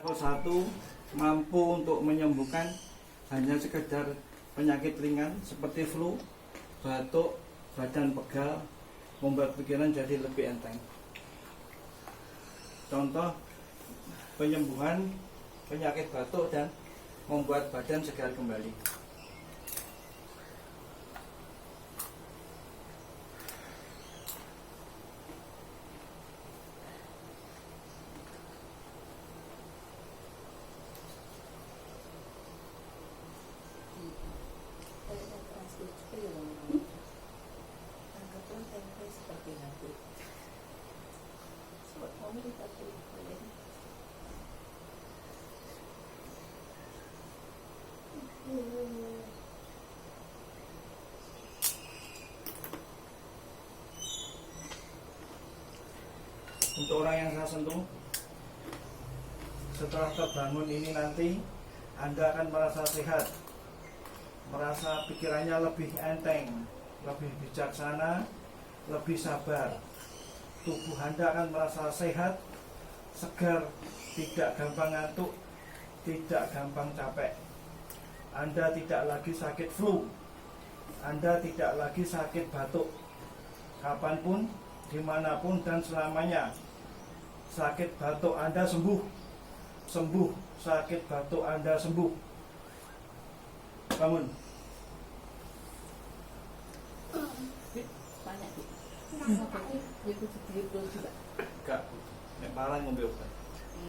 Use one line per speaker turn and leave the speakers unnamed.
Level 1 mampu untuk menyembuhkan hanya sekedar penyakit ringan seperti flu, batuk, badan pegal, membuat pikiran jadi lebih enteng. Contoh penyembuhan penyakit batuk dan membuat badan segar kembali. Untuk orang yang saya sentuh, setelah terbangun ini nanti Anda akan merasa sehat, merasa pikirannya lebih enteng, lebih bijaksana, lebih sabar. Tubuh Anda akan merasa sehat, segar, tidak gampang ngantuk, tidak gampang capek. Anda tidak lagi sakit flu, Anda tidak lagi sakit batuk. Kapanpun, dimanapun dan selamanya, sakit batuk Anda sembuh, sembuh, sakit batuk Anda sembuh. Bangun.
Banyak. Itu juga.
Enggak, nek parah ngombe obat.